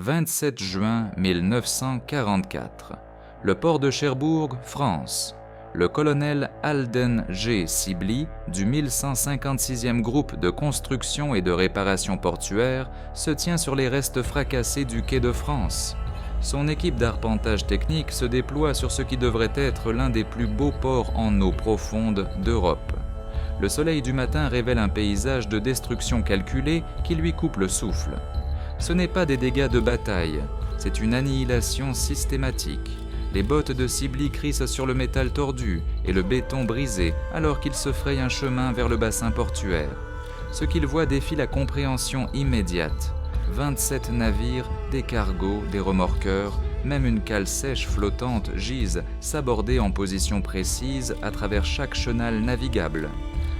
27 juin 1944. Le port de Cherbourg, France. Le colonel Alden G. Sibley, du 1156e groupe de construction et de réparation portuaire, se tient sur les restes fracassés du quai de France. Son équipe d'arpentage technique se déploie sur ce qui devrait être l'un des plus beaux ports en eau profonde d'Europe. Le soleil du matin révèle un paysage de destruction calculée qui lui coupe le souffle. Ce n'est pas des dégâts de bataille, c'est une annihilation systématique. Les bottes de Sibley crissent sur le métal tordu et le béton brisé alors qu'il se fraye un chemin vers le bassin portuaire. Ce qu'il voit défie la compréhension immédiate. 27 navires, des cargos, des remorqueurs, même une cale sèche flottante gisent, sabordés en position précise à travers chaque chenal navigable.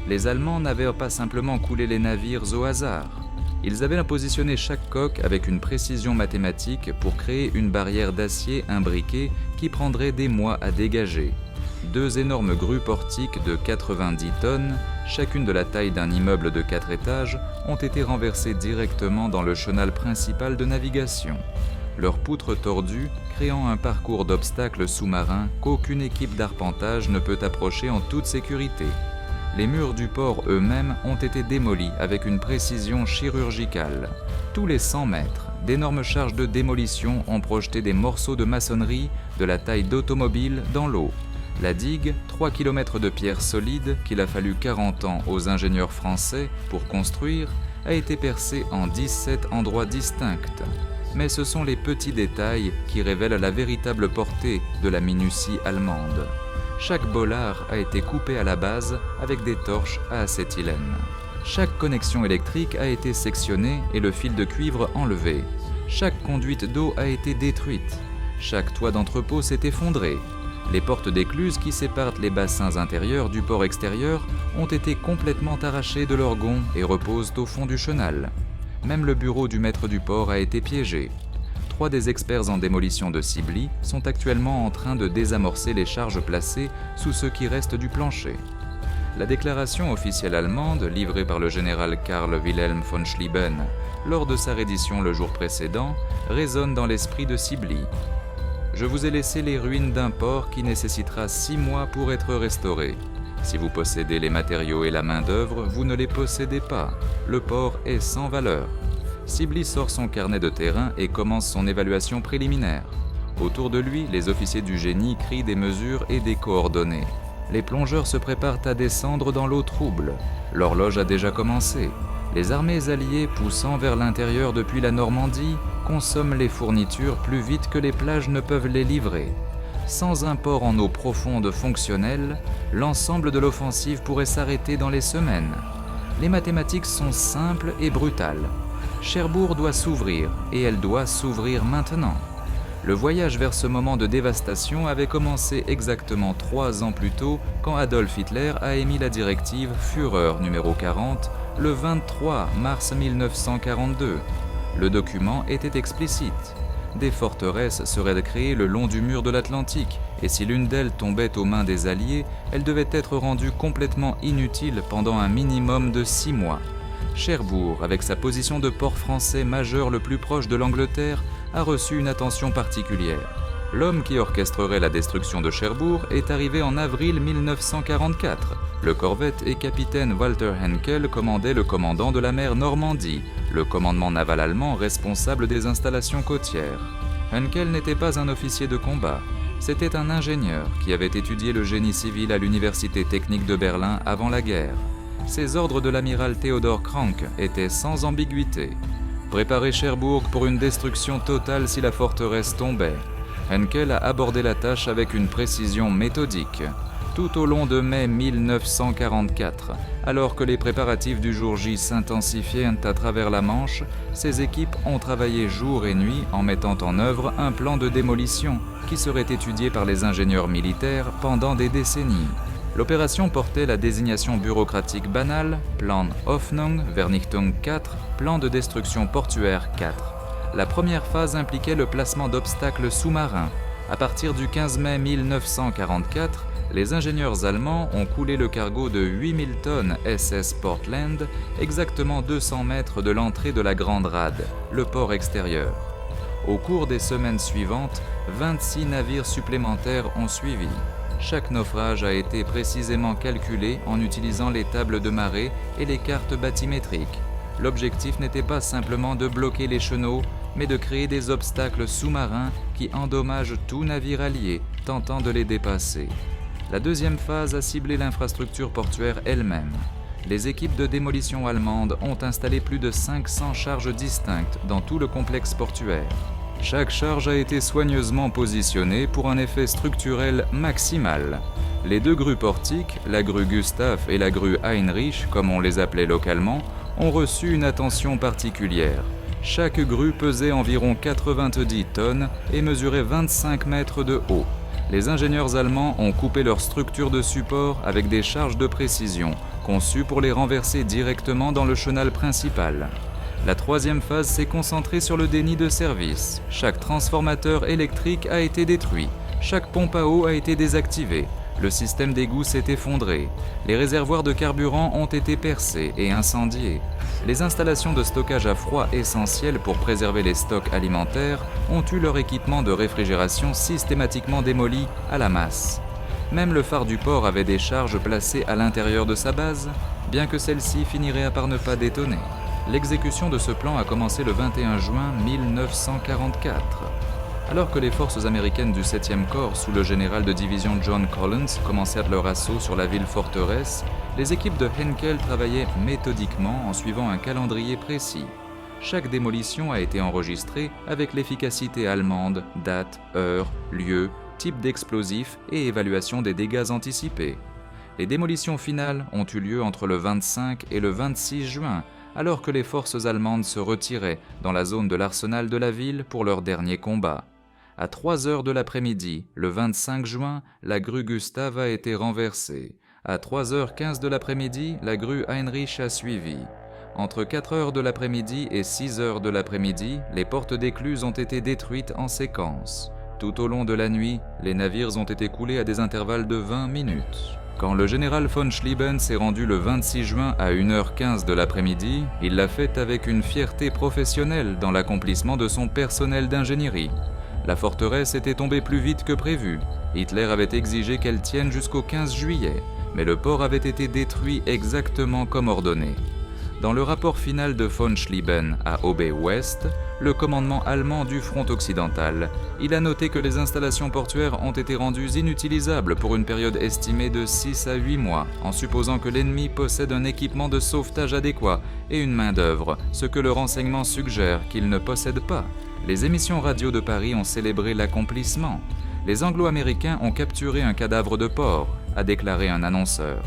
Les Allemands n'avaient pas simplement coulé les navires au hasard. Ils avaient positionné chaque coque avec une précision mathématique pour créer une barrière d'acier imbriquée qui prendrait des mois à dégager. 2 énormes grues portiques de 90 tonnes, chacune de la taille d'un immeuble de 4 étages, ont été renversées directement dans le chenal principal de navigation. Leurs poutres tordues, créant un parcours d'obstacles sous-marins qu'aucune équipe d'arpentage ne peut approcher en toute sécurité. Les murs du port eux-mêmes ont été démolis avec une précision chirurgicale. Tous les 100 mètres, d'énormes charges de démolition ont projeté des morceaux de maçonnerie de la taille d'automobiles dans l'eau. La digue, 3 km de pierres solides qu'il a fallu 40 ans aux ingénieurs français pour construire, a été percée en 17 endroits distincts. Mais ce sont les petits détails qui révèlent la véritable portée de la minutie allemande. Chaque bollard a été coupé à la base avec des torches à acétylène. Chaque connexion électrique a été sectionnée et le fil de cuivre enlevé. Chaque conduite d'eau a été détruite. Chaque toit d'entrepôt s'est effondré. Les portes d'écluses qui séparent les bassins intérieurs du port extérieur ont été complètement arrachées de leurs gonds et reposent au fond du chenal. Même le bureau du maître du port a été piégé. 3 des experts en démolition de Sibley sont actuellement en train de désamorcer les charges placées sous ce qui reste du plancher. La déclaration officielle allemande, livrée par le général Karl Wilhelm von Schlieben lors de sa reddition le jour précédent, résonne dans l'esprit de Sibley. « Je vous ai laissé les ruines d'un port qui nécessitera 6 mois pour être restauré. Si vous possédez les matériaux et la main-d'œuvre, vous ne les possédez pas. Le port est sans valeur. » Sibley sort son carnet de terrain et commence son évaluation préliminaire. Autour de lui, les officiers du génie crient des mesures et des coordonnées. Les plongeurs se préparent à descendre dans l'eau trouble. L'horloge a déjà commencé. Les armées alliées, poussant vers l'intérieur depuis la Normandie, consomment les fournitures plus vite que les plages ne peuvent les livrer. Sans un port en eau profonde fonctionnel, l'ensemble de l'offensive pourrait s'arrêter dans les semaines. Les mathématiques sont simples et brutales. Cherbourg doit s'ouvrir, et elle doit s'ouvrir maintenant. Le voyage vers ce moment de dévastation avait commencé exactement 3 ans plus tôt, quand Adolf Hitler a émis la directive Führer numéro 40, le 23 mars 1942. Le document était explicite. Des forteresses seraient créées le long du mur de l'Atlantique, et si l'une d'elles tombait aux mains des Alliés, elle devait être rendue complètement inutile pendant un minimum de 6 mois. Cherbourg, avec sa position de port français majeur le plus proche de l'Angleterre, a reçu une attention particulière. L'homme qui orchestrerait la destruction de Cherbourg est arrivé en avril 1944. Le corvette et capitaine Walter Henkel commandait le commandant de la mer Normandie, le commandement naval allemand responsable des installations côtières. Henkel n'était pas un officier de combat, c'était un ingénieur qui avait étudié le génie civil à l'université technique de Berlin avant la guerre. Ses ordres de l'amiral Theodor Krank étaient sans ambiguïté. Préparer Cherbourg pour une destruction totale si la forteresse tombait. Henkel a abordé la tâche avec une précision méthodique. Tout au long de mai 1944, alors que les préparatifs du jour J s'intensifiaient à travers la Manche, ses équipes ont travaillé jour et nuit en mettant en œuvre un plan de démolition qui serait étudié par les ingénieurs militaires pendant des décennies. L'opération portait la désignation bureaucratique banale, Plan Hoffnung, Vernichtung 4, Plan de destruction portuaire 4. La première phase impliquait le placement d'obstacles sous-marins. À partir du 15 mai 1944, les ingénieurs allemands ont coulé le cargo de 8000 tonnes SS Portland, exactement 200 mètres de l'entrée de la Grande Rade, le port extérieur. Au cours des semaines suivantes, 26 navires supplémentaires ont suivi. Chaque naufrage a été précisément calculé en utilisant les tables de marée et les cartes bathymétriques. L'objectif n'était pas simplement de bloquer les chenaux, mais de créer des obstacles sous-marins qui endommagent tout navire allié tentant de les dépasser. La deuxième phase a ciblé l'infrastructure portuaire elle-même. Les équipes de démolition allemandes ont installé plus de 500 charges distinctes dans tout le complexe portuaire. Chaque charge a été soigneusement positionnée pour un effet structurel maximal. Les deux grues portiques, la grue Gustav et la grue Heinrich, comme on les appelait localement, ont reçu une attention particulière. Chaque grue pesait environ 90 tonnes et mesurait 25 mètres de haut. Les ingénieurs allemands ont coupé leur structure de support avec des charges de précision, conçues pour les renverser directement dans le chenal principal. La troisième phase s'est concentrée sur le déni de service. Chaque transformateur électrique a été détruit. Chaque pompe à eau a été désactivée. Le système d'égout s'est effondré. Les réservoirs de carburant ont été percés et incendiés. Les installations de stockage à froid essentielles pour préserver les stocks alimentaires ont eu leur équipement de réfrigération systématiquement démoli à la masse. Même le phare du port avait des charges placées à l'intérieur de sa base, bien que celle-ci finirait par ne pas détonner. L'exécution de ce plan a commencé le 21 juin 1944. Alors que les forces américaines du 7e corps, sous le général de division John Collins, commencèrent leur assaut sur la ville-forteresse, les équipes de Henkel travaillaient méthodiquement en suivant un calendrier précis. Chaque démolition a été enregistrée avec l'efficacité allemande, date, heure, lieu, type d'explosif et évaluation des dégâts anticipés. Les démolitions finales ont eu lieu entre le 25 et le 26 juin, alors que les forces allemandes se retiraient dans la zone de l'arsenal de la ville pour leur dernier combat. À 3 heures de l'après-midi, le 25 juin, la grue Gustav a été renversée. À 3h15 de l'après-midi, la grue Heinrich a suivi. Entre 4 heures de l'après-midi et 6 heures de l'après-midi, les portes d'écluse ont été détruites en séquence. Tout au long de la nuit, les navires ont été coulés à des intervalles de 20 minutes. Quand le général von Schlieben s'est rendu le 26 juin à 1h15 de l'après-midi, il l'a fait avec une fierté professionnelle dans l'accomplissement de son personnel d'ingénierie. La forteresse était tombée plus vite que prévu. Hitler avait exigé qu'elle tienne jusqu'au 15 juillet, mais le port avait été détruit exactement comme ordonné. Dans le rapport final de von Schlieben à Obe-Ouest, le commandement allemand du front occidental, il a noté que les installations portuaires ont été rendues inutilisables pour une période estimée de 6 à 8 mois, en supposant que l'ennemi possède un équipement de sauvetage adéquat et une main-d'œuvre, ce que le renseignement suggère qu'il ne possède pas. Les émissions radio de Paris ont célébré l'accomplissement. Les Anglo-Américains ont capturé un cadavre de porc, a déclaré un annonceur.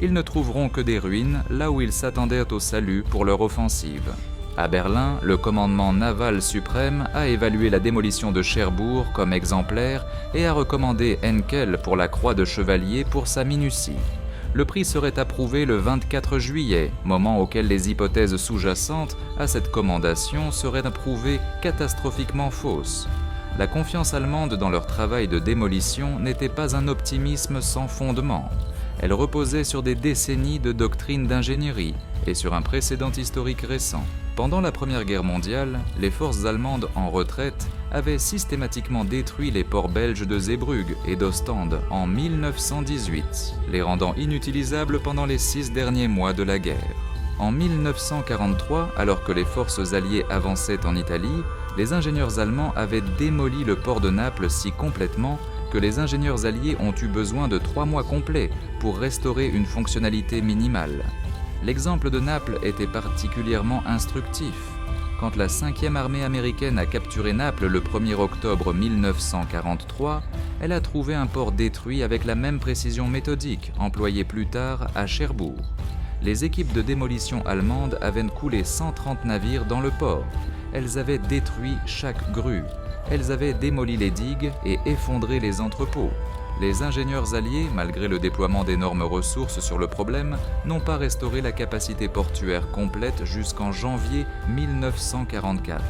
Ils ne trouveront que des ruines là où ils s'attendaient au salut pour leur offensive. À Berlin, le commandement naval suprême a évalué la démolition de Cherbourg comme exemplaire et a recommandé Henkel pour la croix de chevalier pour sa minutie. Le prix serait approuvé le 24 juillet, moment auquel les hypothèses sous-jacentes à cette commendation seraient approuvées catastrophiquement fausses. La confiance allemande dans leur travail de démolition n'était pas un optimisme sans fondement. Elle reposait sur des décennies de doctrine d'ingénierie et sur un précédent historique récent. Pendant la Première Guerre mondiale, les forces allemandes en retraite avaient systématiquement détruit les ports belges de Zeebrugge et d'Ostende en 1918, les rendant inutilisables pendant les 6 derniers mois de la guerre. En 1943, alors que les forces alliées avançaient en Italie, les ingénieurs allemands avaient démoli le port de Naples si complètement que les ingénieurs alliés ont eu besoin de 3 mois complets pour restaurer une fonctionnalité minimale. L'exemple de Naples était particulièrement instructif. Quand la 5e armée américaine a capturé Naples le 1er octobre 1943, elle a trouvé un port détruit avec la même précision méthodique employée plus tard à Cherbourg. Les équipes de démolition allemandes avaient coulé 130 navires dans le port. Elles avaient détruit chaque grue. Elles avaient démoli les digues et effondré les entrepôts. Les ingénieurs alliés, malgré le déploiement d'énormes ressources sur le problème, n'ont pas restauré la capacité portuaire complète jusqu'en janvier 1944.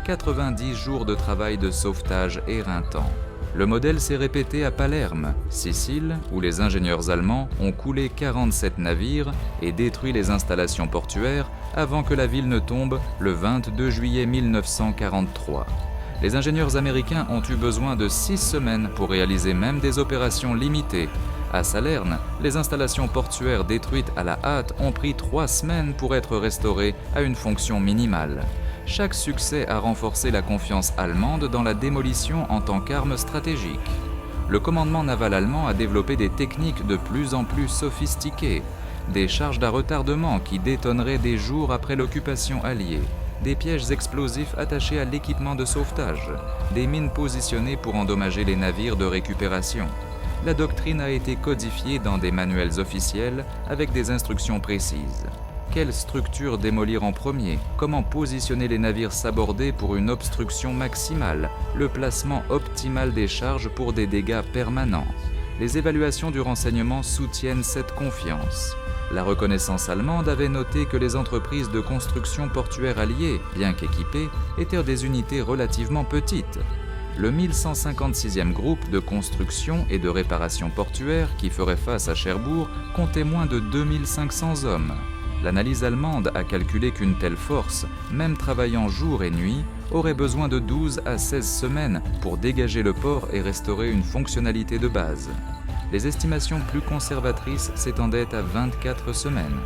90 jours de travail de sauvetage éreintant. Le modèle s'est répété à Palerme, Sicile, où les ingénieurs allemands ont coulé 47 navires et détruit les installations portuaires avant que la ville ne tombe le 22 juillet 1943. Les ingénieurs américains ont eu besoin de 6 semaines pour réaliser même des opérations limitées. À Salerne, les installations portuaires détruites à la hâte ont pris 3 semaines pour être restaurées à une fonction minimale. Chaque succès a renforcé la confiance allemande dans la démolition en tant qu'arme stratégique. Le commandement naval allemand a développé des techniques de plus en plus sophistiquées, des charges à retardement qui détonneraient des jours après l'occupation alliée, des pièges explosifs attachés à l'équipement de sauvetage, des mines positionnées pour endommager les navires de récupération. La doctrine a été codifiée dans des manuels officiels avec des instructions précises. Quelle structure démolir en premier? Comment positionner les navires sabordés pour une obstruction maximale? Le placement optimal des charges pour des dégâts permanents. Les évaluations du renseignement soutiennent cette confiance. La reconnaissance allemande avait noté que les entreprises de construction portuaire alliées, bien qu'équipées, étaient des unités relativement petites. Le 1156e groupe de construction et de réparation portuaire qui ferait face à Cherbourg comptait moins de 2500 hommes. L'analyse allemande a calculé qu'une telle force, même travaillant jour et nuit, aurait besoin de 12 à 16 semaines pour dégager le port et restaurer une fonctionnalité de base. Les estimations plus conservatrices s'étendaient à 24 semaines.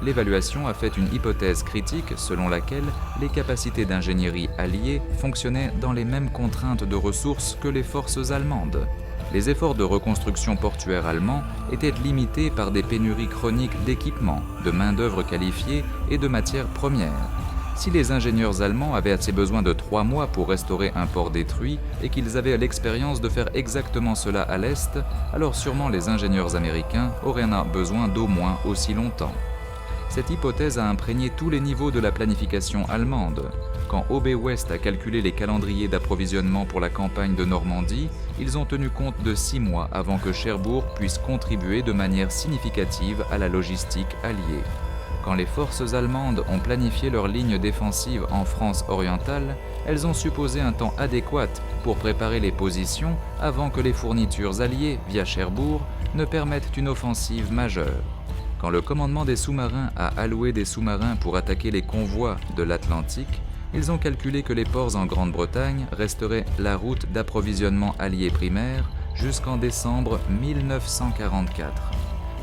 L'évaluation a fait une hypothèse critique selon laquelle les capacités d'ingénierie alliées fonctionnaient dans les mêmes contraintes de ressources que les forces allemandes. Les efforts de reconstruction portuaire allemands étaient limités par des pénuries chroniques d'équipements, de main-d'œuvre qualifiée et de matières premières. Si les ingénieurs allemands avaient assez besoin de 3 mois pour restaurer un port détruit et qu'ils avaient l'expérience de faire exactement cela à l'Est, alors sûrement les ingénieurs américains auraient besoin d'au moins aussi longtemps. Cette hypothèse a imprégné tous les niveaux de la planification allemande. Quand OB West a calculé les calendriers d'approvisionnement pour la campagne de Normandie, ils ont tenu compte de 6 mois avant que Cherbourg puisse contribuer de manière significative à la logistique alliée. Quand les forces allemandes ont planifié leur ligne défensive en France orientale, elles ont supposé un temps adéquat pour préparer les positions avant que les fournitures alliées via Cherbourg ne permettent une offensive majeure. Quand le commandement des sous-marins a alloué des sous-marins pour attaquer les convois de l'Atlantique, ils ont calculé que les ports en Grande-Bretagne resteraient la route d'approvisionnement alliée primaire jusqu'en décembre 1944.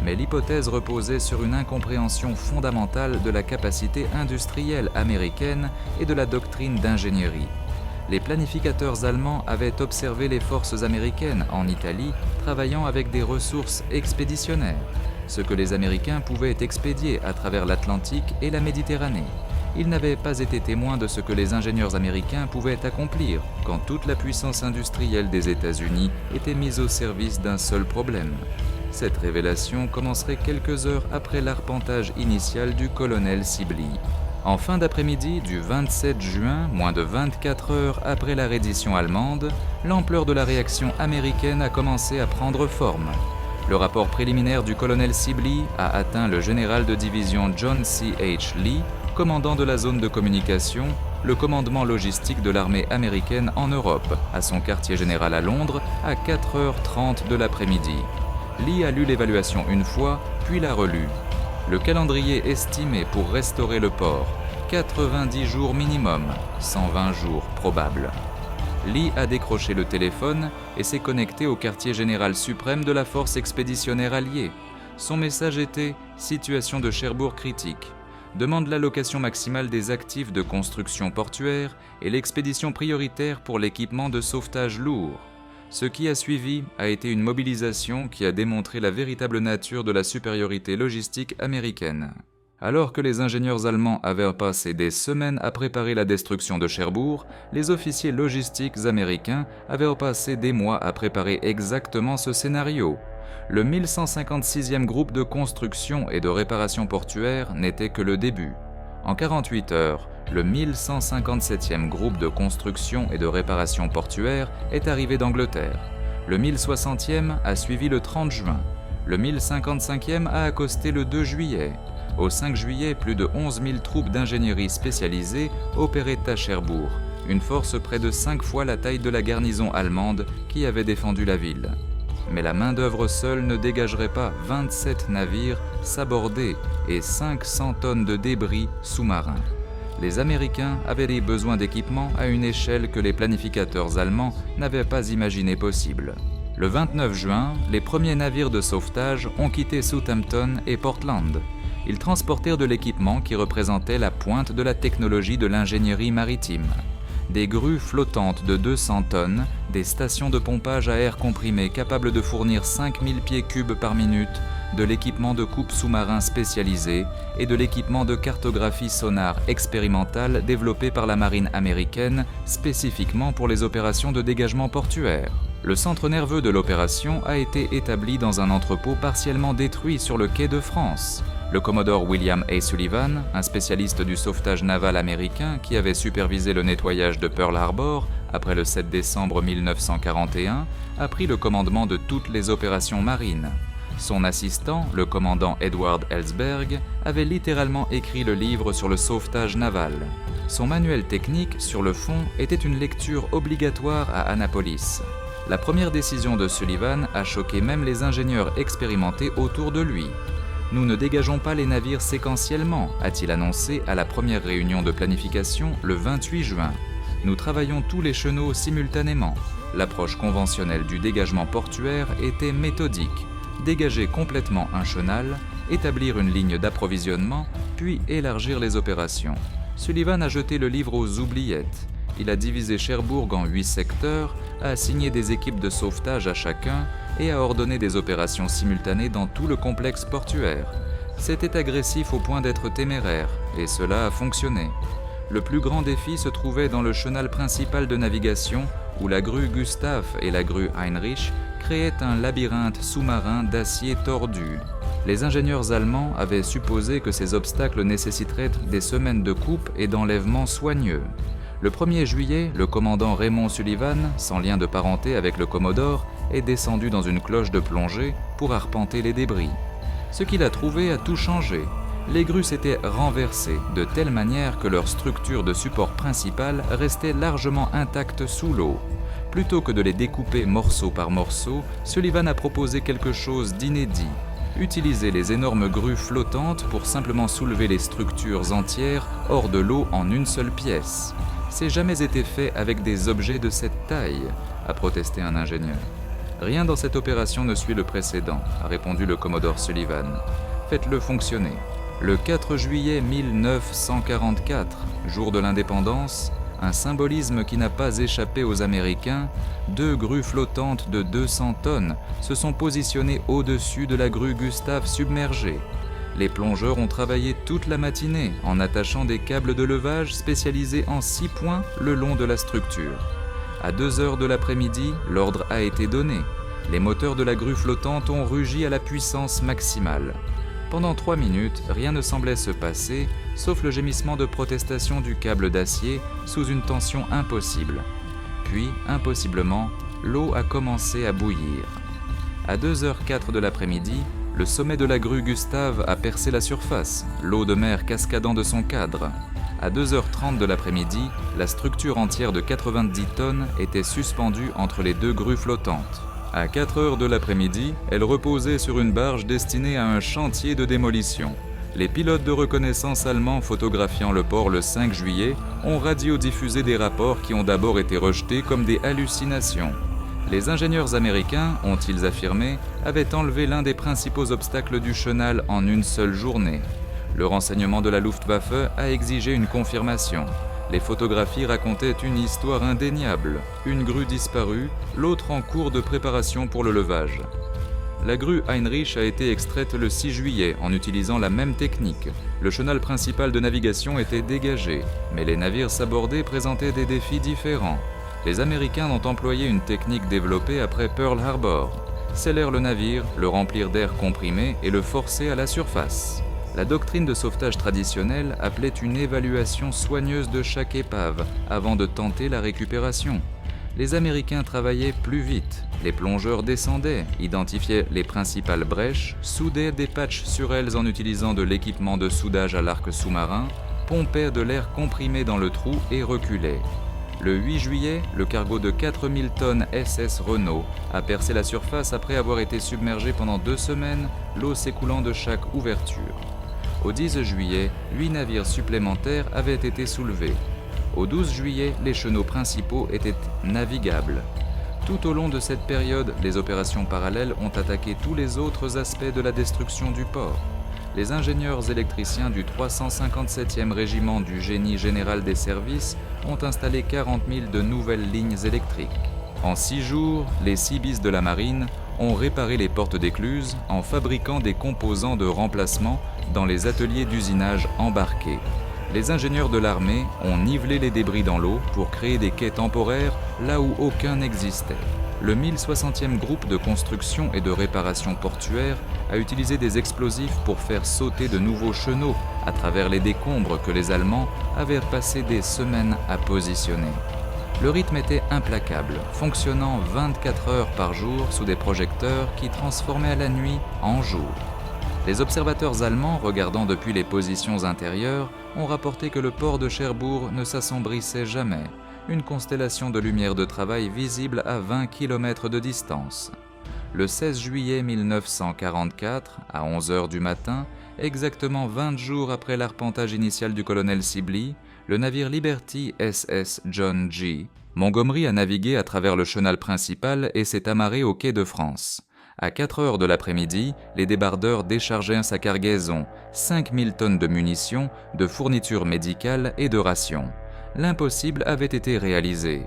Mais l'hypothèse reposait sur une incompréhension fondamentale de la capacité industrielle américaine et de la doctrine d'ingénierie. Les planificateurs allemands avaient observé les forces américaines en Italie travaillant avec des ressources expéditionnaires, ce que les Américains pouvaient expédier à travers l'Atlantique et la Méditerranée. Ils n'avaient pas été témoins de ce que les ingénieurs américains pouvaient accomplir quand toute la puissance industrielle des États-Unis était mise au service d'un seul problème. Cette révélation commencerait quelques heures après l'arpentage initial du colonel Sibley. En fin d'après-midi du 27 juin, moins de 24 heures après la reddition allemande, l'ampleur de la réaction américaine a commencé à prendre forme. Le rapport préliminaire du colonel Sibley a atteint le général de division John C. H. Lee, commandant de la zone de communication, le commandement logistique de l'armée américaine en Europe, à son quartier général à Londres, à 4h30 de l'après-midi. Lee a lu l'évaluation une fois, puis l'a relue. Le calendrier estimé pour restaurer le port, 90 jours minimum, 120 jours probables. Lee a décroché le téléphone et s'est connecté au quartier général suprême de la force expéditionnaire alliée. Son message était « Situation de Cherbourg critique. Demande l'allocation maximale des actifs de construction portuaire et l'expédition prioritaire pour l'équipement de sauvetage lourd. » Ce qui a suivi a été une mobilisation qui a démontré la véritable nature de la supériorité logistique américaine. Alors que les ingénieurs allemands avaient passé des semaines à préparer la destruction de Cherbourg, les officiers logistiques américains avaient passé des mois à préparer exactement ce scénario. Le 1156e groupe de construction et de réparation portuaire n'était que le début. En 48 heures, le 1157e groupe de construction et de réparation portuaire est arrivé d'Angleterre. Le 1060e a suivi le 30 juin. Le 1055e a accosté le 2 juillet. Au 5 juillet, plus de 11 000 troupes d'ingénierie spécialisées opéraient à Cherbourg, une force près de 5 fois la taille de la garnison allemande qui avait défendu la ville. Mais la main-d'œuvre seule ne dégagerait pas 27 navires sabordés et 500 tonnes de débris sous-marins. les Américains avaient des besoins d'équipement à une échelle que les planificateurs allemands n'avaient pas imaginé possible. Le 29 juin, les premiers navires de sauvetage ont quitté Southampton et Portland. Ils transportèrent de l'équipement qui représentait la pointe de la technologie de l'ingénierie maritime. Des grues flottantes de 200 tonnes, des stations de pompage à air comprimé capables de fournir 5000 pieds cubes par minute, de l'équipement de coupe sous-marin spécialisé et de l'équipement de cartographie sonar expérimentale développé par la marine américaine spécifiquement pour les opérations de dégagement portuaire. Le centre nerveux de l'opération a été établi dans un entrepôt partiellement détruit sur le quai de France. Le commodore William A. Sullivan, un spécialiste du sauvetage naval américain qui avait supervisé le nettoyage de Pearl Harbor après le 7 décembre 1941, a pris le commandement de toutes les opérations marines. Son assistant, le commandant Edward Ellsberg, avait littéralement écrit le livre sur le sauvetage naval. Son manuel technique, sur le fond, était une lecture obligatoire à Annapolis. La première décision de Sullivan a choqué même les ingénieurs expérimentés autour de lui. « Nous ne dégageons pas les navires séquentiellement », a-t-il annoncé à la première réunion de planification le 28 juin. « Nous travaillons tous les chenaux simultanément. » L'approche conventionnelle du dégagement portuaire était méthodique. Dégager complètement un chenal, établir une ligne d'approvisionnement, puis élargir les opérations. Sullivan a jeté le livre aux oubliettes. Il a divisé Cherbourg en 8 secteurs, a assigné des équipes de sauvetage à chacun et a ordonné des opérations simultanées dans tout le complexe portuaire. C'était agressif au point d'être téméraire, et cela a fonctionné. Le plus grand défi se trouvait dans le chenal principal de navigation, où la grue Gustav et la grue Heinrich créaient un labyrinthe sous-marin d'acier tordu. Les ingénieurs allemands avaient supposé que ces obstacles nécessiteraient des semaines de coupe et d'enlèvement soigneux. Le 1er juillet, le commandant Raymond Sullivan, sans lien de parenté avec le commodore, est descendu dans une cloche de plongée pour arpenter les débris. Ce qu'il a trouvé a tout changé. Les grues s'étaient renversées de telle manière que leur structure de support principale restait largement intacte sous l'eau. Plutôt que de les découper morceau par morceau, Sullivan a proposé quelque chose d'inédit. Utiliser les énormes grues flottantes pour simplement soulever les structures entières hors de l'eau en une seule pièce. C'est jamais été fait avec des objets de cette taille, a protesté un ingénieur. Rien dans cette opération ne suit le précédent, a répondu le commodore Sullivan. Faites-le fonctionner. Le 4 juillet 1944, jour de l'indépendance, un symbolisme qui n'a pas échappé aux Américains, 2 grues flottantes de 200 tonnes se sont positionnées au-dessus de la grue Gustav submergée. Les plongeurs ont travaillé toute la matinée en attachant des câbles de levage spécialisés en 6 points le long de la structure. À 2 heures de l'après-midi, l'ordre a été donné. Les moteurs de la grue flottante ont rugi à la puissance maximale. Pendant 3 minutes, rien ne semblait se passer, sauf le gémissement de protestation du câble d'acier sous une tension impossible. Puis, impossiblement, l'eau a commencé à bouillir. À 2h04 de l'après-midi, le sommet de la grue Gustave a percé la surface, l'eau de mer cascadant de son cadre. À 2h30 de l'après-midi, la structure entière de 90 tonnes était suspendue entre les 2 grues flottantes. À 4 heures de l'après-midi, elle reposait sur une barge destinée à un chantier de démolition. Les pilotes de reconnaissance allemands photographiant le port le 5 juillet ont radiodiffusé des rapports qui ont d'abord été rejetés comme des hallucinations. Les ingénieurs américains, ont-ils affirmé, avaient enlevé l'un des principaux obstacles du chenal en une seule journée. Le renseignement de la Luftwaffe a exigé une confirmation. Les photographies racontaient une histoire indéniable. Une grue disparue, l'autre en cours de préparation pour le levage. La grue Heinrich a été extraite le 6 juillet en utilisant la même technique. Le chenal principal de navigation était dégagé, mais les navires sabordés présentaient des défis différents. Les Américains ont employé une technique développée après Pearl Harbor. Sceller le navire, le remplir d'air comprimé et le forcer à la surface. La doctrine de sauvetage traditionnelle appelait une évaluation soigneuse de chaque épave avant de tenter la récupération. Les Américains travaillaient plus vite. Les plongeurs descendaient, identifiaient les principales brèches, soudaient des patchs sur elles en utilisant de l'équipement de soudage à l'arc sous-marin, pompaient de l'air comprimé dans le trou et reculaient. Le 8 juillet, le cargo de 4000 tonnes SS Renault a percé la surface après avoir été submergé pendant 2 semaines, l'eau s'écoulant de chaque ouverture. Au 10 juillet, 8 navires supplémentaires avaient été soulevés. Au 12 juillet, les chenaux principaux étaient navigables. Tout au long de cette période, les opérations parallèles ont attaqué tous les autres aspects de la destruction du port. Les ingénieurs électriciens du 357e régiment du génie général des services ont installé 40 000 de nouvelles lignes électriques. En 6 jours, les Seabees de la marine ont réparé les portes d'écluse en fabriquant des composants de remplacement dans les ateliers d'usinage embarqués. Les ingénieurs de l'armée ont nivelé les débris dans l'eau pour créer des quais temporaires là où aucun n'existait. Le 1060e groupe de construction et de réparation portuaire a utilisé des explosifs pour faire sauter de nouveaux chenaux à travers les décombres que les Allemands avaient passé des semaines à positionner. Le rythme était implacable, fonctionnant 24 heures par jour sous des projecteurs qui transformaient la nuit en jour. Les observateurs allemands, regardant depuis les positions intérieures, ont rapporté que le port de Cherbourg ne s'assombrissait jamais, une constellation de lumière de travail visible à 20 km de distance. Le 16 juillet 1944, à 11 h du matin, exactement 20 jours après l'arpentage initial du colonel Sibley, le navire Liberty SS John G. Montgomery a navigué à travers le chenal principal et s'est amarré au quai de France. À 4 heures de l'après-midi, les débardeurs déchargèrent sa cargaison, 5000 tonnes de munitions, de fournitures médicales et de rations. L'impossible avait été réalisé.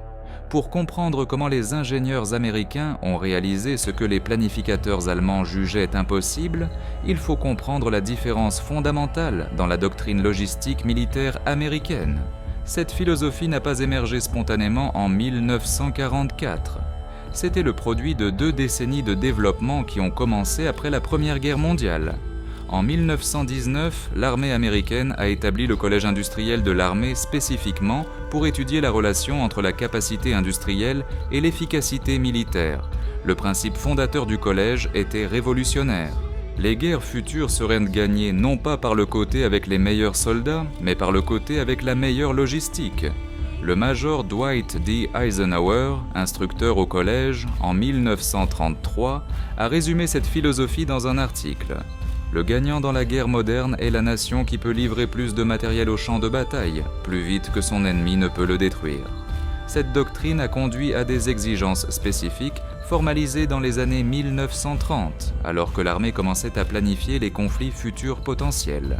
Pour comprendre comment les ingénieurs américains ont réalisé ce que les planificateurs allemands jugeaient impossible, il faut comprendre la différence fondamentale dans la doctrine logistique militaire américaine. Cette philosophie n'a pas émergé spontanément en 1944. C'était le produit de 2 décennies de développement qui ont commencé après la Première Guerre mondiale. En 1919, l'armée américaine a établi le collège industriel de l'armée spécifiquement pour étudier la relation entre la capacité industrielle et l'efficacité militaire. Le principe fondateur du collège était révolutionnaire. Les guerres futures seraient gagnées non pas par le côté avec les meilleurs soldats, mais par le côté avec la meilleure logistique. Le major Dwight D. Eisenhower, instructeur au collège en 1933, a résumé cette philosophie dans un article. Le gagnant dans la guerre moderne est la nation qui peut livrer plus de matériel au champ de bataille, plus vite que son ennemi ne peut le détruire. Cette doctrine a conduit à des exigences spécifiques formalisées dans les années 1930, alors que l'armée commençait à planifier les conflits futurs potentiels.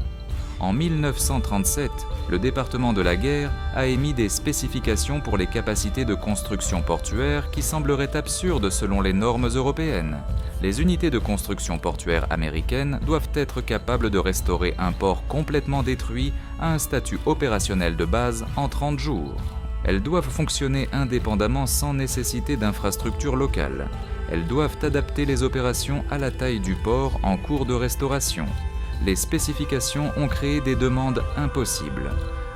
En 1937, le département de la guerre a émis des spécifications pour les capacités de construction portuaire qui sembleraient absurdes selon les normes européennes. Les unités de construction portuaire américaines doivent être capables de restaurer un port complètement détruit à un statut opérationnel de base en 30 jours. Elles doivent fonctionner indépendamment sans nécessité d'infrastructures locales. Elles doivent adapter les opérations à la taille du port en cours de restauration. Les spécifications ont créé des demandes impossibles.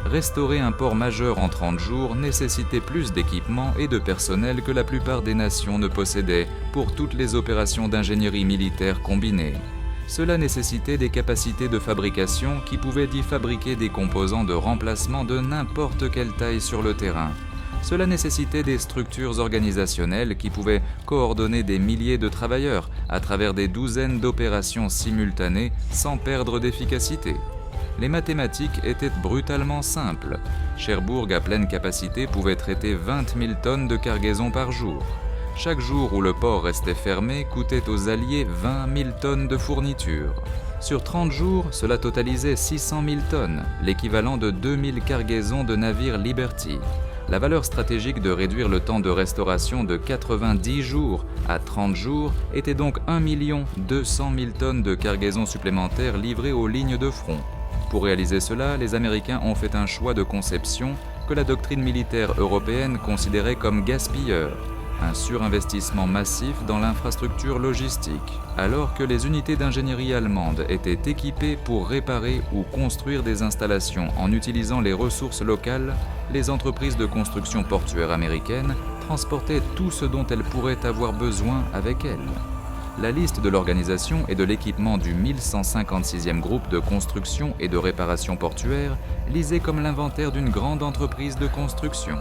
Restaurer un port majeur en 30 jours nécessitait plus d'équipement et de personnel que la plupart des nations ne possédaient pour toutes les opérations d'ingénierie militaire combinées. Cela nécessitait des capacités de fabrication qui pouvaient y fabriquer des composants de remplacement de n'importe quelle taille sur le terrain. Cela nécessitait des structures organisationnelles qui pouvaient coordonner des milliers de travailleurs à travers des douzaines d'opérations simultanées sans perdre d'efficacité. Les mathématiques étaient brutalement simples. Cherbourg à pleine capacité pouvait traiter 20 000 tonnes de cargaison par jour. Chaque jour où le port restait fermé coûtait aux Alliés 20 000 tonnes de fournitures. Sur 30 jours, cela totalisait 600 000 tonnes, l'équivalent de 2000 cargaisons de navires Liberty. La valeur stratégique de réduire le temps de restauration de 90 jours à 30 jours était donc 1 200 000 tonnes de cargaison supplémentaires livrées aux lignes de front. Pour réaliser cela, les Américains ont fait un choix de conception que la doctrine militaire européenne considérait comme gaspilleur, un surinvestissement massif dans l'infrastructure logistique, alors que les unités d'ingénierie allemandes étaient équipées pour réparer ou construire des installations en utilisant les ressources locales. Les entreprises de construction portuaire américaines transportaient tout ce dont elles pourraient avoir besoin avec elles. La liste de l'organisation et de l'équipement du 1156e groupe de construction et de réparation portuaire lisait comme l'inventaire d'une grande entreprise de construction.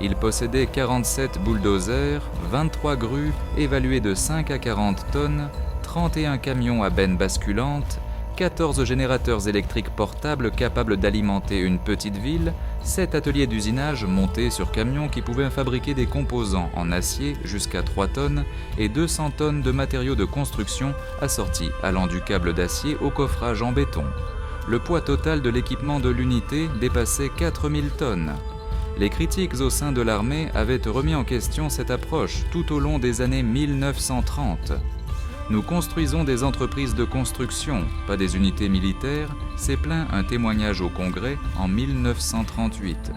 Il possédait 47 bulldozers, 23 grues évaluées de 5 à 40 tonnes, 31 camions à bennes basculantes, 14 générateurs électriques portables capables d'alimenter une petite ville, 7 ateliers d'usinage montés sur camions qui pouvaient fabriquer des composants en acier jusqu'à 3 tonnes et 200 tonnes de matériaux de construction assortis allant du câble d'acier au coffrage en béton. Le poids total de l'équipement de l'unité dépassait 4000 tonnes. Les critiques au sein de l'armée avaient remis en question cette approche tout au long des années 1930. Nous construisons des entreprises de construction, pas des unités militaires, s'est plaint un témoignage au Congrès en 1938.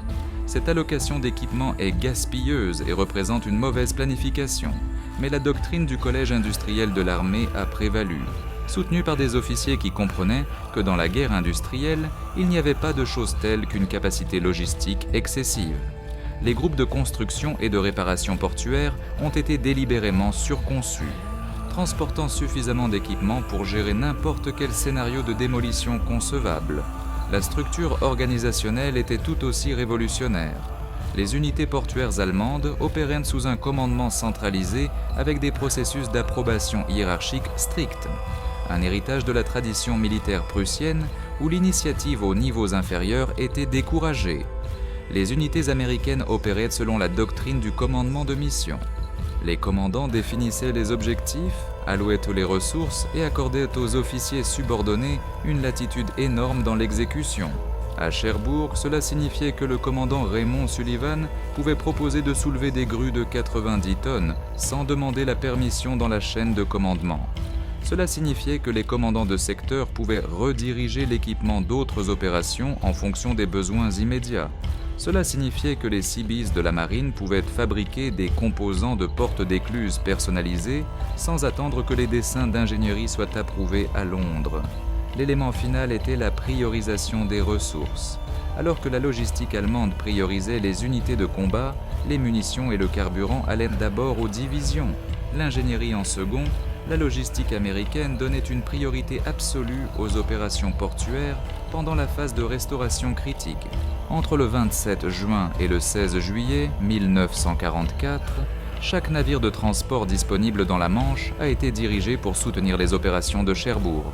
Cette allocation d'équipement est gaspilleuse et représente une mauvaise planification, mais la doctrine du collège industriel de l'armée a prévalu, soutenue par des officiers qui comprenaient que dans la guerre industrielle, il n'y avait pas de chose telle qu'une capacité logistique excessive. Les groupes de construction et de réparation portuaire ont été délibérément surconçus, transportant suffisamment d'équipements pour gérer n'importe quel scénario de démolition concevable. La structure organisationnelle était tout aussi révolutionnaire. Les unités portuaires allemandes opéraient sous un commandement centralisé avec des processus d'approbation hiérarchique stricts, un héritage de la tradition militaire prussienne où l'initiative aux niveaux inférieurs était découragée. Les unités américaines opéraient selon la doctrine du commandement de mission. Les commandants définissaient les objectifs, allouaient les ressources et accordaient aux officiers subordonnés une latitude énorme dans l'exécution. À Cherbourg, cela signifiait que le commandant Raymond Sullivan pouvait proposer de soulever des grues de 90 tonnes sans demander la permission dans la chaîne de commandement. Cela signifiait que les commandants de secteur pouvaient rediriger l'équipement d'autres opérations en fonction des besoins immédiats. Cela signifiait que les Seabees de la marine pouvaient fabriquer des composants de portes d'écluses personnalisés sans attendre que les dessins d'ingénierie soient approuvés à Londres. L'élément final était la priorisation des ressources. Alors que la logistique allemande priorisait les unités de combat, les munitions et le carburant allaient d'abord aux divisions, l'ingénierie en second. La logistique américaine donnait une priorité absolue aux opérations portuaires pendant la phase de restauration critique. Entre le 27 juin et le 16 juillet 1944, chaque navire de transport disponible dans la Manche a été dirigé pour soutenir les opérations de Cherbourg.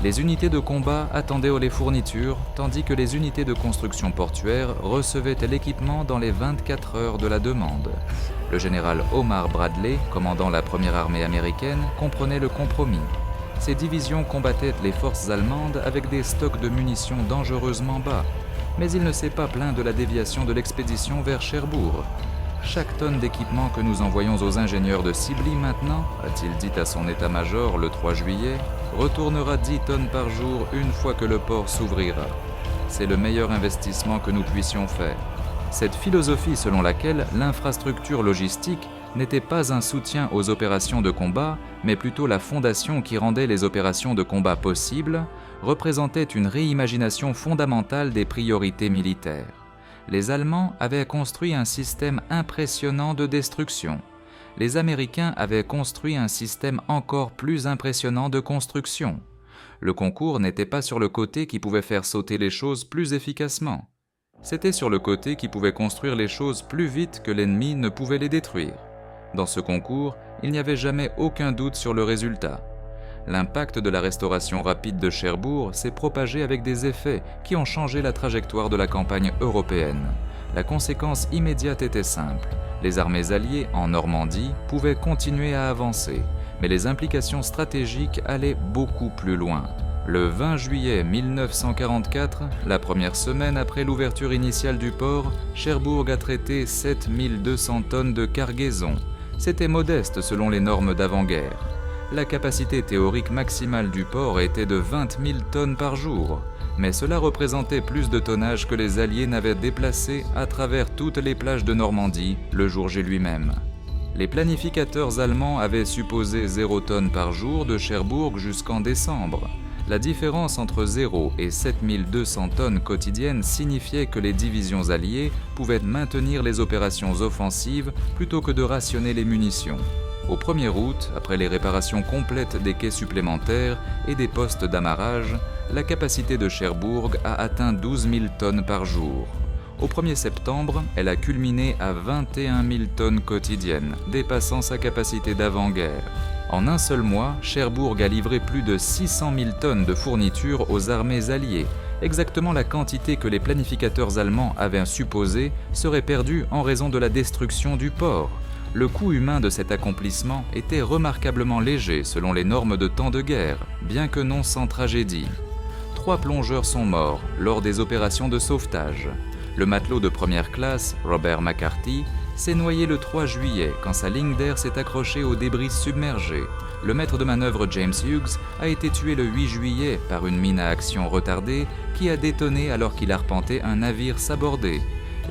Les unités de combat attendaient les fournitures, tandis que les unités de construction portuaire recevaient l'équipement dans les 24 heures de la demande. Le général Omar Bradley, commandant la première armée américaine, comprenait le compromis. Ces divisions combattaient les forces allemandes avec des stocks de munitions dangereusement bas, mais il ne s'est pas plaint de la déviation de l'expédition vers Cherbourg. Chaque tonne d'équipement que nous envoyons aux ingénieurs de Sibley maintenant, a-t-il dit à son état-major le 3 juillet, retournera 10 tonnes par jour une fois que le port s'ouvrira. C'est le meilleur investissement que nous puissions faire. Cette philosophie selon laquelle l'infrastructure logistique n'était pas un soutien aux opérations de combat, mais plutôt la fondation qui rendait les opérations de combat possibles, représentait une réimagination fondamentale des priorités militaires. Les Allemands avaient construit un système impressionnant de destruction. Les Américains avaient construit un système encore plus impressionnant de construction. Le concours n'était pas sur le côté qui pouvait faire sauter les choses plus efficacement. C'était sur le côté qui pouvait construire les choses plus vite que l'ennemi ne pouvait les détruire. Dans ce concours, il n'y avait jamais aucun doute sur le résultat. L'impact de la restauration rapide de Cherbourg s'est propagé avec des effets qui ont changé la trajectoire de la campagne européenne. La conséquence immédiate était simple. Les armées alliées en Normandie pouvaient continuer à avancer, mais les implications stratégiques allaient beaucoup plus loin. Le 20 juillet 1944, la première semaine après l'ouverture initiale du port, Cherbourg a traité 7200 tonnes de cargaison. C'était modeste selon les normes d'avant-guerre. La capacité théorique maximale du port était de 20 000 tonnes par jour, mais cela représentait plus de tonnage que les Alliés n'avaient déplacé à travers toutes les plages de Normandie le jour J lui-même. Les planificateurs allemands avaient supposé 0 tonnes par jour de Cherbourg jusqu'en décembre. La différence entre 0 et 7200 tonnes quotidiennes signifiait que les divisions alliées pouvaient maintenir les opérations offensives plutôt que de rationner les munitions. Au 1er août, après les réparations complètes des quais supplémentaires et des postes d'amarrage, la capacité de Cherbourg a atteint 12 000 tonnes par jour. Au 1er septembre, elle a culminé à 21 000 tonnes quotidiennes, dépassant sa capacité d'avant-guerre. En un seul mois, Cherbourg a livré plus de 600 000 tonnes de fournitures aux armées alliées, exactement la quantité que les planificateurs allemands avaient supposé serait perdue en raison de la destruction du port. Le coût humain de cet accomplissement était remarquablement léger selon les normes de temps de guerre, bien que non sans tragédie. 3 plongeurs sont morts lors des opérations de sauvetage. Le matelot de première classe, Robert McCarthy, s'est noyé le 3 juillet quand sa ligne d'air s'est accrochée aux débris submergés. Le maître de manœuvre James Hughes a été tué le 8 juillet par une mine à action retardée qui a détonné alors qu'il arpentait un navire sabordé.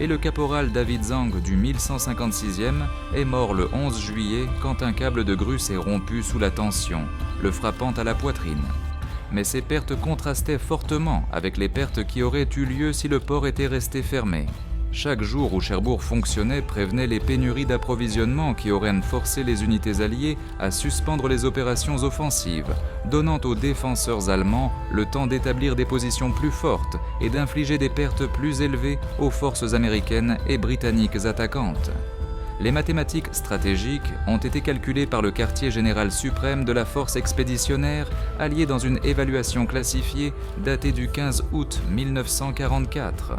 Et le caporal David Zang du 1156e est mort le 11 juillet quand un câble de grue s'est rompu sous la tension, le frappant à la poitrine. Mais ces pertes contrastaient fortement avec les pertes qui auraient eu lieu si le port était resté fermé. Chaque jour où Cherbourg fonctionnait prévenait les pénuries d'approvisionnement qui auraient forcé les unités alliées à suspendre les opérations offensives, donnant aux défenseurs allemands le temps d'établir des positions plus fortes et d'infliger des pertes plus élevées aux forces américaines et britanniques attaquantes. Les mathématiques stratégiques ont été calculées par le quartier général suprême de la force expéditionnaire, allié dans une évaluation classifiée datée du 15 août 1944.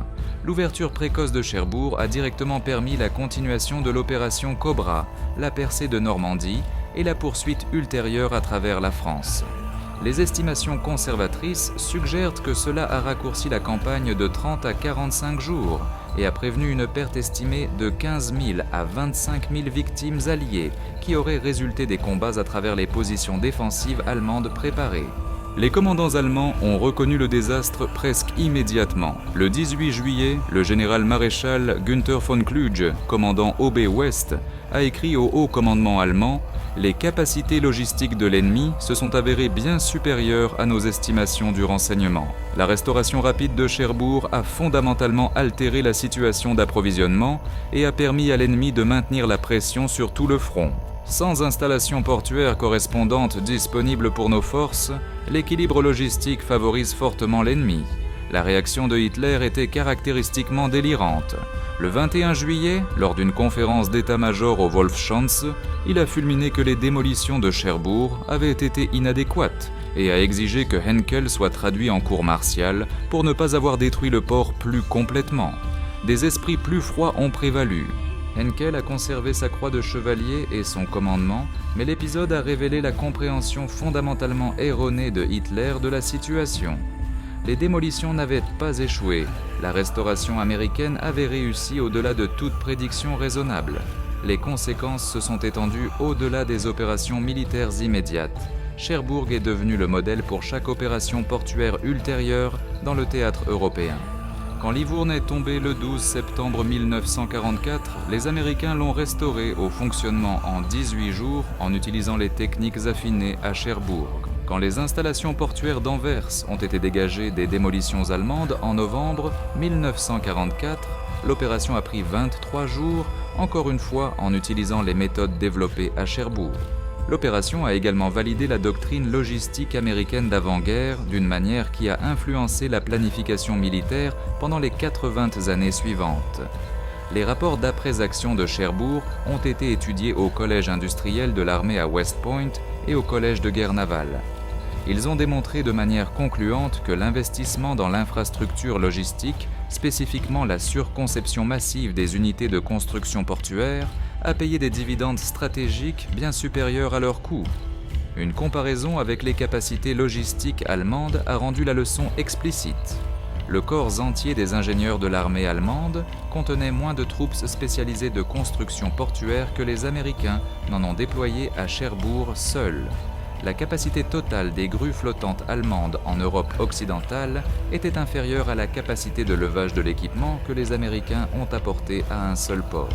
L'ouverture précoce de Cherbourg a directement permis la continuation de l'opération Cobra, la percée de Normandie et la poursuite ultérieure à travers la France. Les estimations conservatrices suggèrent que cela a raccourci la campagne de 30 à 45 jours et a prévenu une perte estimée de 15 000 à 25 000 victimes alliées qui auraient résulté des combats à travers les positions défensives allemandes préparées. Les commandants allemands ont reconnu le désastre presque immédiatement. Le 18 juillet, le général maréchal Günther von Kluge, commandant OB-Ouest, a écrit au haut commandement allemand « Les capacités logistiques de l'ennemi se sont avérées bien supérieures à nos estimations du renseignement. La restauration rapide de Cherbourg a fondamentalement altéré la situation d'approvisionnement et a permis à l'ennemi de maintenir la pression sur tout le front. Sans installation portuaire correspondante disponible pour nos forces, l'équilibre logistique favorise fortement l'ennemi. La réaction de Hitler était caractéristiquement délirante. Le 21 juillet, lors d'une conférence d'état-major au Wolfschanz, il a fulminé que les démolitions de Cherbourg avaient été inadéquates et a exigé que Henkel soit traduit en cour martiale pour ne pas avoir détruit le port plus complètement. Des esprits plus froids ont prévalu. Henkel a conservé sa croix de chevalier et son commandement, mais l'épisode a révélé la compréhension fondamentalement erronée de Hitler de la situation. Les démolitions n'avaient pas échoué. La restauration américaine avait réussi au-delà de toute prédiction raisonnable. Les conséquences se sont étendues au-delà des opérations militaires immédiates. Cherbourg est devenu le modèle pour chaque opération portuaire ultérieure dans le théâtre européen. Quand Livourne est tombé le 12 septembre 1944, les Américains l'ont restauré au fonctionnement en 18 jours en utilisant les techniques affinées à Cherbourg. Quand les installations portuaires d'Anvers ont été dégagées des démolitions allemandes en novembre 1944, l'opération a pris 23 jours, encore une fois en utilisant les méthodes développées à Cherbourg. L'opération a également validé la doctrine logistique américaine d'avant-guerre d'une manière qui a influencé la planification militaire pendant les 80 années suivantes. Les rapports d'après-action de Cherbourg ont été étudiés au Collège industriel de l'armée à West Point et au Collège de guerre navale. Ils ont démontré de manière concluante que l'investissement dans l'infrastructure logistique, spécifiquement la surconception massive des unités de construction portuaire, a payé des dividendes stratégiques bien supérieurs à leur coût. Une comparaison avec les capacités logistiques allemandes a rendu la leçon explicite. Le corps entier des ingénieurs de l'armée allemande contenait moins de troupes spécialisées de construction portuaire que les Américains n'en ont déployé à Cherbourg seuls. La capacité totale des grues flottantes allemandes en Europe occidentale était inférieure à la capacité de levage de l'équipement que les Américains ont apporté à un seul port.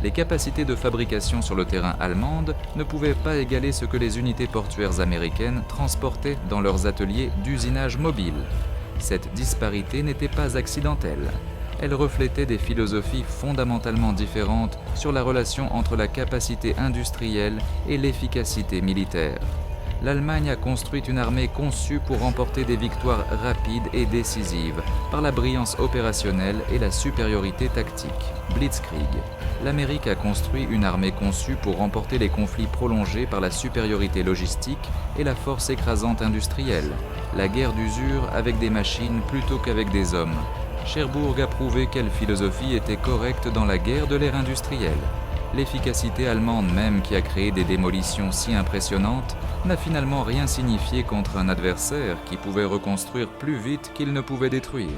Les capacités de fabrication sur le terrain allemandes ne pouvaient pas égaler ce que les unités portuaires américaines transportaient dans leurs ateliers d'usinage mobile. Cette disparité n'était pas accidentelle. Elle reflétait des philosophies fondamentalement différentes sur la relation entre la capacité industrielle et l'efficacité militaire. l'Allemagne a construit une armée conçue pour remporter des victoires rapides et décisives par la brillance opérationnelle et la supériorité tactique. Blitzkrieg. L'Amérique a construit une armée conçue pour remporter les conflits prolongés par la supériorité logistique et la force écrasante industrielle. La guerre d'usure avec des machines plutôt qu'avec des hommes. Cherbourg a prouvé quelle philosophie était correcte dans la guerre de l'ère industrielle. L'efficacité allemande même qui a créé des démolitions si impressionnantes n'a finalement rien signifié contre un adversaire qui pouvait reconstruire plus vite qu'il ne pouvait détruire.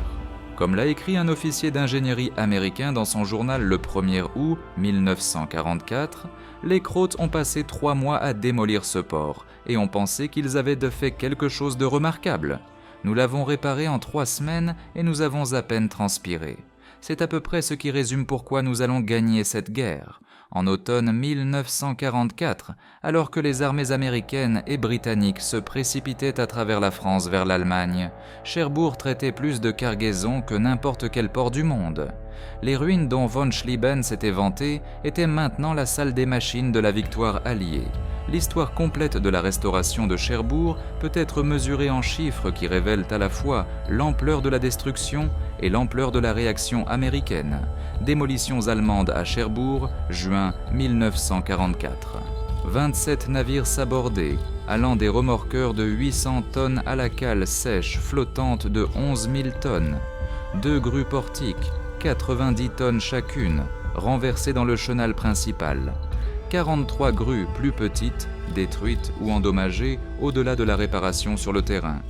Comme l'a écrit un officier d'ingénierie américain dans son journal le 1er août 1944, les Krauts ont passé 3 mois à démolir ce port et ont pensé qu'ils avaient de fait quelque chose de remarquable. Nous l'avons réparé en 3 semaines et nous avons à peine transpiré. C'est à peu près ce qui résume pourquoi nous allons gagner cette guerre. En automne 1944, alors que les armées américaines et britanniques se précipitaient à travers la France vers l'Allemagne, Cherbourg traitait plus de cargaisons que n'importe quel port du monde. Les ruines dont von Schlieben s'était vanté étaient maintenant la salle des machines de la victoire alliée. L'histoire complète de la restauration de Cherbourg peut être mesurée en chiffres qui révèlent à la fois l'ampleur de la destruction et l'ampleur de la réaction américaine. Démolitions allemandes à Cherbourg, juin 1944. 27 navires sabordés, allant des remorqueurs de 800 tonnes à la cale sèche flottante de 11 000 tonnes. 2 grues portiques, 90 tonnes chacune, renversées dans le chenal principal. 43 grues plus petites, détruites ou endommagées au-delà de la réparation sur le terrain.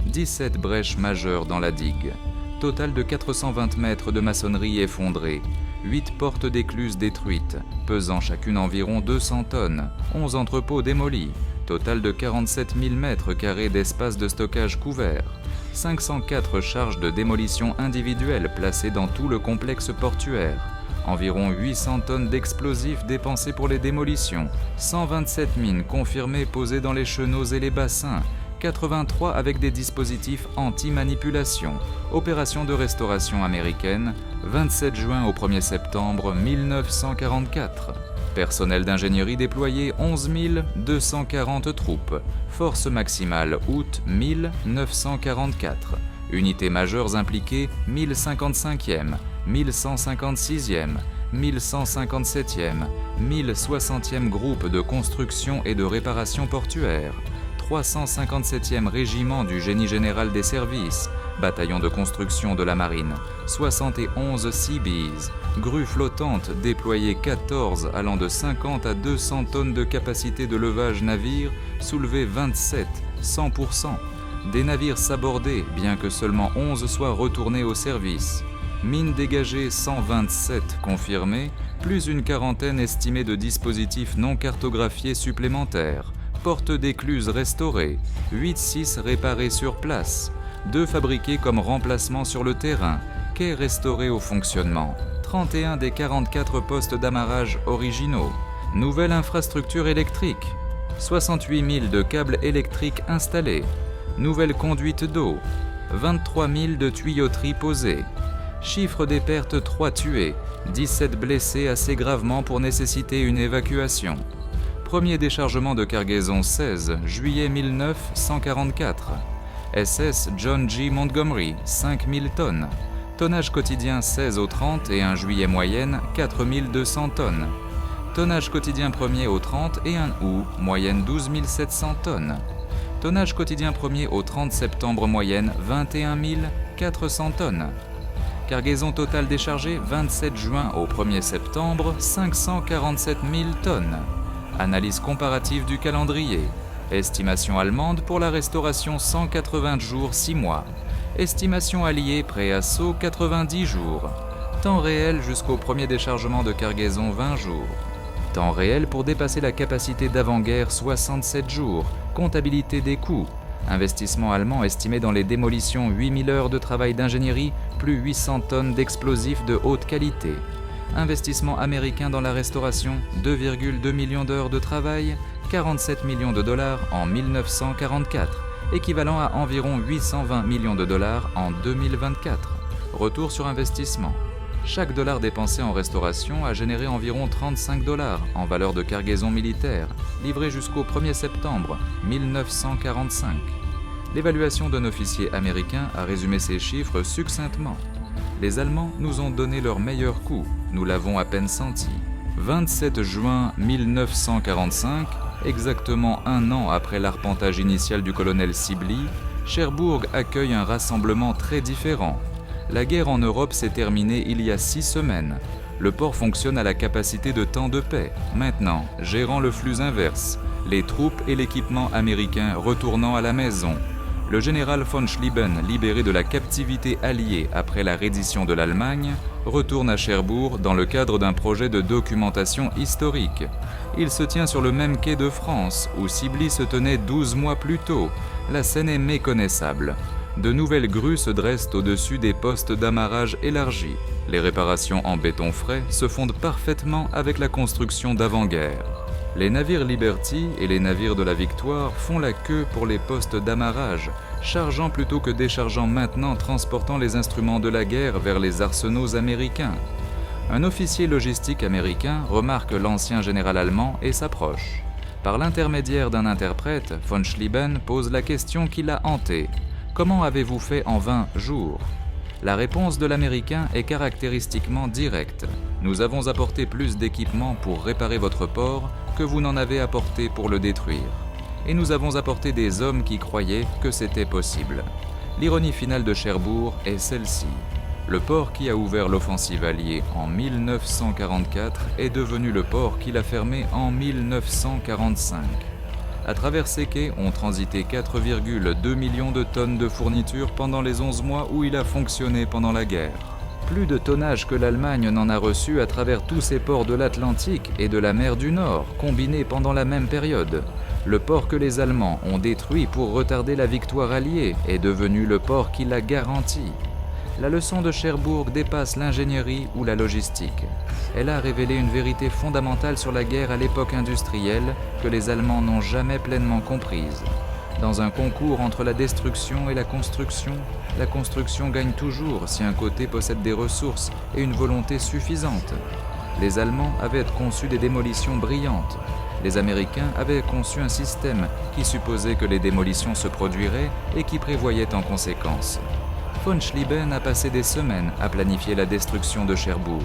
17 brèches majeures dans la digue. Total de 420 mètres de maçonnerie effondrée. 8 portes d'écluses détruites, pesant chacune environ 200 tonnes. 11 entrepôts démolis. Total de 47 000 mètres carrés d'espace de stockage couvert. 504 charges de démolition individuelles placées dans tout le complexe portuaire. Environ 800 tonnes d'explosifs dépensés pour les démolitions, 127 mines confirmées posées dans les chenaux et les bassins, 83 avec des dispositifs anti-manipulation. Opération de restauration américaine, 27 juin au 1er septembre 1944. Personnel d'ingénierie déployé 11 240 troupes. Force maximale août 1944. Unités majeures impliquées 1055e, 1156e, 1157e, 1060e groupe de construction et de réparation portuaire, 357e régiment du génie général des services, bataillon de construction de la marine, 71 Seabees, grues flottantes déployées 14 allant de 50 à 200 tonnes de capacité de levage navire, soulevées 27, 100%. Des navires sabordés, bien que seulement 11 soient retournés au service. Mines dégagées 127 confirmées, plus une quarantaine estimée de dispositifs non cartographiés supplémentaires. Portes d'écluses restaurées, 8-6 réparés sur place, 2 fabriqués comme remplacement sur le terrain, quais restaurés au fonctionnement, 31 des 44 postes d'amarrage originaux, nouvelle infrastructure électrique, 68 000 de câbles électriques installés, nouvelle conduite d'eau, 23 000 de tuyauteries posées. Chiffre des pertes 3 tués, 17 blessés assez gravement pour nécessiter une évacuation. Premier déchargement de cargaison 16, juillet 1944. SS John G. Montgomery, 5000 tonnes. Tonnage quotidien 16 au 30 et 1 juillet moyenne, 4200 tonnes. Tonnage quotidien 1er au 30 et 1 août, moyenne 12 700 tonnes. Tonnage quotidien 1er au 30 septembre moyenne, 21 400 tonnes. Cargaison totale déchargée 27 juin au 1er septembre, 547 000 tonnes. Analyse comparative du calendrier. Estimation allemande pour la restauration 180 jours 6 mois. Estimation alliée pré-assaut 90 jours. Temps réel jusqu'au premier déchargement de cargaison 20 jours. Temps réel pour dépasser la capacité d'avant-guerre 67 jours. Comptabilité des coûts. Investissement allemand estimé dans les démolitions 8000 heures de travail d'ingénierie, plus 800 tonnes d'explosifs de haute qualité. Investissement américain dans la restauration, 2,2 millions d'heures de travail, 47 millions de dollars en 1944, équivalent à environ 820 millions de dollars en 2024. Retour sur investissement. Chaque dollar dépensé en restauration a généré environ 35 $ en valeur de cargaison militaire, livrée jusqu'au 1er septembre 1945. L'évaluation d'un officier américain a résumé ces chiffres succinctement. Les Allemands nous ont donné leur meilleur coup, nous l'avons à peine senti. 27 juin 1945, exactement un an après l'arpentage initial du colonel Sibley, Cherbourg accueille un rassemblement très différent. La guerre en Europe s'est terminée il y a 6 semaines. Le port fonctionne à la capacité de temps de paix, maintenant gérant le flux inverse, les troupes et l'équipement américain retournant à la maison. Le général von Schlieben, libéré de la captivité alliée après la reddition de l'Allemagne, retourne à Cherbourg dans le cadre d'un projet de documentation historique. Il se tient sur le même quai de France où Sibley se tenait 12 mois plus tôt. La scène est méconnaissable. De nouvelles grues se dressent au-dessus des postes d'amarrage élargis. Les réparations en béton frais se fondent parfaitement avec la construction d'avant-guerre. Les navires Liberty et les navires de la Victoire font la queue pour les postes d'amarrage, chargeant plutôt que déchargeant maintenant, transportant les instruments de la guerre vers les arsenaux américains. Un officier logistique américain remarque l'ancien général allemand et s'approche. Par l'intermédiaire d'un interprète, von Schlieben pose la question qui l'a hanté. « Comment avez-vous fait en 20 jours ?» La réponse de l'Américain est caractéristiquement directe. « Nous avons apporté plus d'équipements pour réparer votre port que vous n'en avez apporté pour le détruire. Et nous avons apporté des hommes qui croyaient que c'était possible. » L'ironie finale de Cherbourg est celle-ci. Le port qui a ouvert l'offensive alliée en 1944 est devenu le port qui l'a fermé en 1945. À travers ces quais ont transité 4,2 millions de tonnes de fournitures pendant les 11 mois où il a fonctionné pendant la guerre. Plus de tonnage que l'Allemagne n'en a reçu à travers tous ces ports de l'Atlantique et de la mer du Nord, combinés pendant la même période. Le port que les Allemands ont détruit pour retarder la victoire alliée est devenu le port qui l'a garanti. La leçon de Cherbourg dépasse l'ingénierie ou la logistique. Elle a révélé une vérité fondamentale sur la guerre à l'époque industrielle que les Allemands n'ont jamais pleinement comprise. Dans un concours entre la destruction et la construction gagne toujours si un côté possède des ressources et une volonté suffisante. Les Allemands avaient conçu des démolitions brillantes. Les Américains avaient conçu un système qui supposait que les démolitions se produiraient et qui prévoyait en conséquence. Von Schlieben a passé des semaines à planifier la destruction de Cherbourg.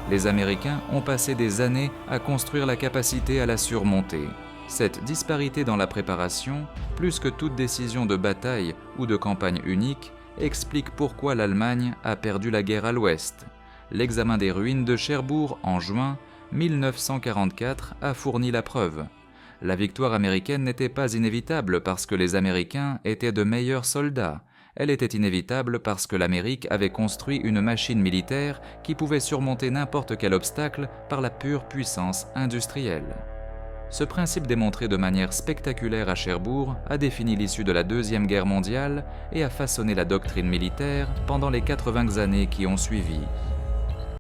Les Américains ont passé des années à construire la capacité à la surmonter. Cette disparité dans la préparation, plus que toute décision de bataille ou de campagne unique, explique pourquoi l'Allemagne a perdu la guerre à l'Ouest. L'examen des ruines de Cherbourg en juin 1944 a fourni la preuve. La victoire américaine n'était pas inévitable parce que les Américains étaient de meilleurs soldats. Elle était inévitable parce que l'Amérique avait construit une machine militaire qui pouvait surmonter n'importe quel obstacle par la pure puissance industrielle. Ce principe démontré de manière spectaculaire à Cherbourg a défini l'issue de la Deuxième Guerre mondiale et a façonné la doctrine militaire pendant les 80 années qui ont suivi.